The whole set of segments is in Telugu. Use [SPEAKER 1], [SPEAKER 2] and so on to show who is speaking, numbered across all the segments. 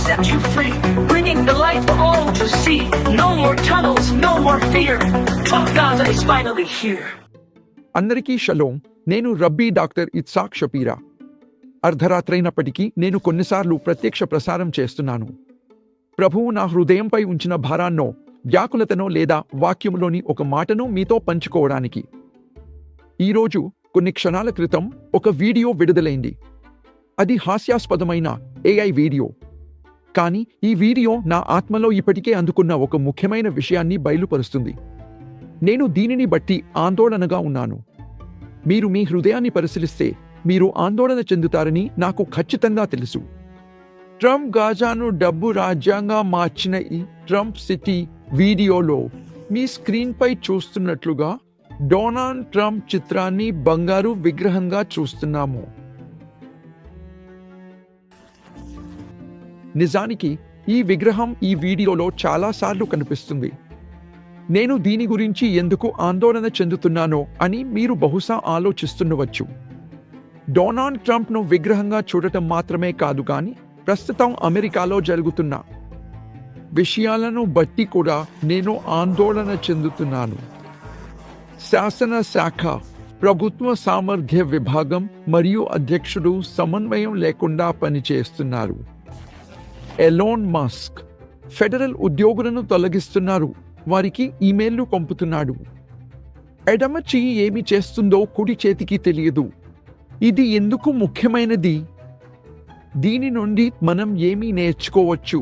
[SPEAKER 1] set you free, bringing the light for all to see. No more tunnels, no more fear. Trump Gaza is finally here.
[SPEAKER 2] అందరికీ షలోం. నేను రబ్బీ డాక్టర్ ఇత్సాక్ షపీరా. అర్ధరాత్రైనప్పటికీ నేను కొన్నిసార్లు ప్రత్యక్ష ప్రసారం చేస్తున్నాను. ప్రభువు నా హృదయంపై ఉంచిన భారాన్నో, వ్యాకులతనో లేదా వాక్యములోని ఒక మాటను మీతో పంచుకోవడానికి. ఈరోజు కొన్ని క్షణాల క్రితం ఒక వీడియో విడుదలైంది. అది హాస్యాస్పదమైన AI వీడియో. కానీ ఈ వీడియో నా ఆత్మలో ఇప్పటికే అందుకున్న ఒక ముఖ్యమైన విషయాన్ని బయలుపరుస్తుంది. నేను దీనిని బట్టి ఆందోళనగా ఉన్నాను. మీరు మీ హృదయాన్ని పరిశీలిస్తే మీరు ఆందోళన చెందుతారని నాకు ఖచ్చితంగా తెలుసు. ట్రంప్ గాజాను డబ్బు రాజ్యంగా మార్చిన ఈ ట్రంప్ సిటీ వీడియోలో మీ స్క్రీన్పై చూస్తున్నట్లుగా డొనాల్డ్ ట్రంప్ చిత్రాన్ని బంగారు విగ్రహంగా చూస్తున్నాము. నిజానికి ఈ విగ్రహం ఈ వీడియోలో చాలాసార్లు కనిపిస్తుంది. నేను దీని గురించి ఎందుకు ఆందోళన చెందుతున్నానో అని మీరు బహుశా ఆలోచిస్తుండవచ్చు. డొనాల్డ్ ట్రంప్ను విగ్రహంగా చూడటం మాత్రమే కాదు, కానీ ప్రస్తుతం అమెరికాలో జరుగుతున్న విషయాలను బట్టి కూడా నేను ఆందోళన చెందుతున్నాను. శాసనశాఖ, ప్రభుత్వ సామర్థ్య విభాగం మరియు అధ్యక్షుడు సమన్వయం లేకుండా పనిచేస్తున్నారు. ఎలోన్ మస్క్ ఫెడరల్ ఉద్యోగులను తొలగిస్తున్నారు, వారికి ఈమెయిల్లు పంపుతున్నాడు. ఎడమ చెయ్యి ఏమి చేస్తుందో కుడి చేతికి తెలియదు. ఇది ఎందుకు ముఖ్యమైనది? దీని నుండి మనం ఏమి నేర్చుకోవచ్చు?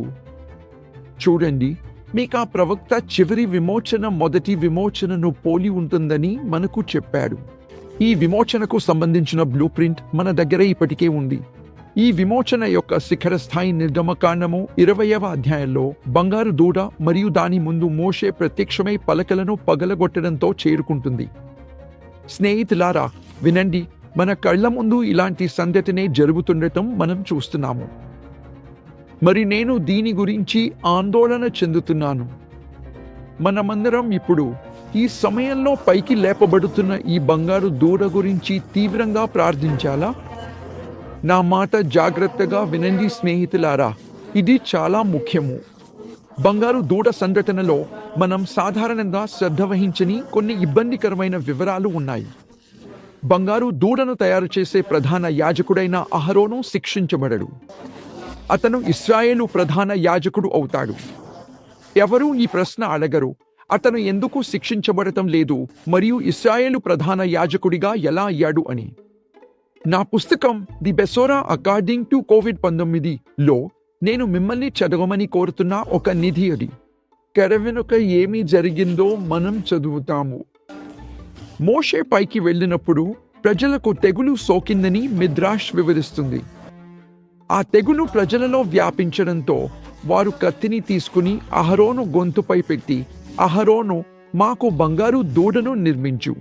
[SPEAKER 2] చూడండి, మీకు ఆ ప్రవక్త చివరి విమోచన మొదటి విమోచనను పోలి ఉంటుందని మనకు చెప్పాడు. ఈ విమోచనకు సంబంధించిన బ్లూ ప్రింట్ మన దగ్గర ఇప్పటికే ఉంది. ఈ విమోచన యొక్క శిఖర స్థాయి నిర్గమకాండము 20వ అధ్యాయంలో బంగారు దూడ మరియు దాని ముందు మోషే ప్రత్యక్షమై పలకలను పగలగొట్టడంతో చేరుకుంటుంది. స్నేహితులారా, వినండి, మన కళ్ల ముందు ఇలాంటి సంఘటనే జరుగుతుండటం మనం చూస్తున్నాము. మరి నేను దీని గురించి ఆందోళన చెందుతున్నాను. మనమందరం ఇప్పుడు ఈ సమయంలో పైకి లేపబడుతున్న ఈ బంగారు దూడ గురించి తీవ్రంగా ప్రార్థించాలా? నా మాట జాగ్రత్తగా వినండి స్నేహితులారా, ఇది చాలా ముఖ్యము. బంగారు దూడ సంఘటనలో మనం సాధారణంగా శ్రద్ధ వహించని కొన్ని ఇబ్బందికరమైన వివరాలు ఉన్నాయి. బంగారు దూడను తయారు చేసే ప్రధాన యాజకుడైన అహరోను శిక్షించబడడు. అతను ఇశ్రాయేలు ప్రధాన యాజకుడు అవుతాడు. ఎవరూ ఈ ప్రశ్న అడగరు, అతను ఎందుకు శిక్షించబడటం లేదు మరియు ఇశ్రాయేలు ప్రధాన యాజకుడిగా ఎలా అయ్యాడు అని. నా పుస్తకం ది బెసోరా అకార్డింగ్ టు COVID-19లో నేను మిమ్మల్ని చదవమని కోరుతున్న ఒక నిధి అది. తెర వెనుక ఏమి జరిగిందో మనం చదువుతాము. మోషే పైకి వెళ్ళినప్పుడు ప్రజలకు తెగులు సోకిందని మిద్రాష్ వివరిస్తుంది. ఆ తెగులు ప్రజలలో వ్యాపించడంతో వారు కత్తిని తీసుకుని అహరోను గొంతుపై పెట్టి, అహరోను, మాకు బంగారు దూడను నిర్మించు,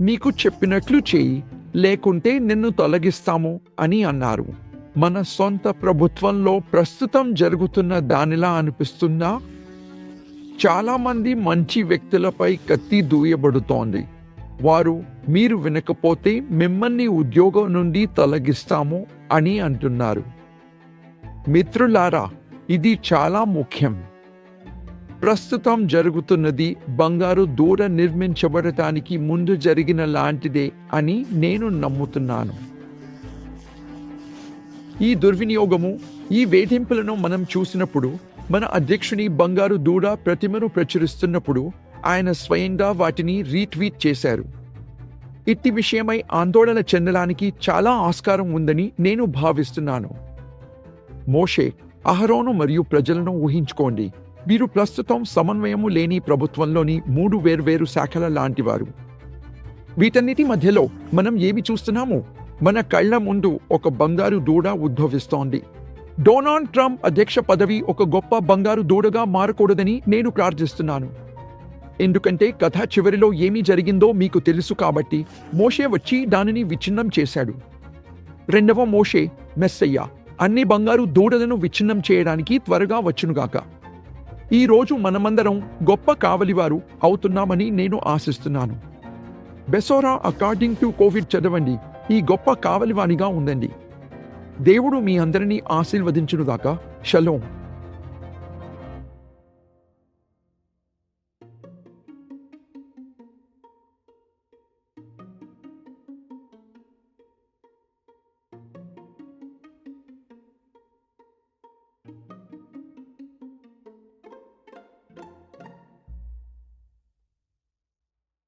[SPEAKER 2] మీకు చెప్పినట్లు చేయి, లేకుంటే నిన్ను తొలగిస్తాము అని అన్నారు. మన సొంత ప్రభుత్వంలో ప్రస్తుతం జరుగుతున్న దానిలా అనిపిస్తుందా? చాలామంది మంచి వ్యక్తులపై కత్తి దూయబడుతోంది. వారు మీరు వినకపోతే మిమ్మల్ని ఉద్యోగం నుండి తొలగిస్తాము అని అంటున్నారు. మిత్రులారా, ఇది చాలా ముఖ్యం. ప్రస్తుతం జరుగుతున్నది బంగారు దూడ నిర్మించబడటానికి ముందు జరిగిన లాంటిదే అని నేను నమ్ముతున్నాను. ఈ దుర్వినియోగము, ఈ వేధింపులను మనం చూసినప్పుడు, మన అధ్యక్షుని బంగారు దూడ ప్రతిమను ప్రచురిస్తున్నప్పుడు ఆయన స్వయంగా వాటిని రీట్వీట్ చేశారు. ఇట్టి విషయమై ఆందోళన చెందడానికి చాలా ఆస్కారం ఉందని నేను భావిస్తున్నాను. మోషే, అహరోను మరియు ప్రజలను ఊహించుకోండి. వీరు ప్రస్తుతం సమన్వయము లేని ప్రభుత్వంలోని 3 వేర్వేరు శాఖల లాంటివారు. వీటన్నిటి మధ్యలో మనం ఏమి చూస్తున్నాము? మన కళ్ల ముందు ఒక బంగారు దూడ ఉద్భవిస్తోంది. డొనాల్డ్ ట్రంప్ అధ్యక్ష పదవి ఒక గొప్ప బంగారు దూడగా మారకూడదని నేను ప్రార్థిస్తున్నాను. ఎందుకంటే కథ చివరిలో ఏమి జరిగిందో మీకు తెలుసు కాబట్టి. మోషే వచ్చి దానిని విచ్ఛిన్నం చేశాడు. రెండవ మోషే, మెస్సయ్య, అన్ని బంగారు దూడలను విచ్ఛిన్నం చేయడానికి త్వరగా వచ్చునుగాక. ఈ రోజు మనమందరం గొప్ప కావలివారు అవుతున్నామని నేను ఆశిస్తున్నాను. బెసోరా అకార్డింగ్ టు కోవిడ్ చదవండి. ఈ గొప్ప కావలివానిగా ఉందండి. దేవుడు మీ అందరినీ ఆశీర్వదించునుగాక. షలోం.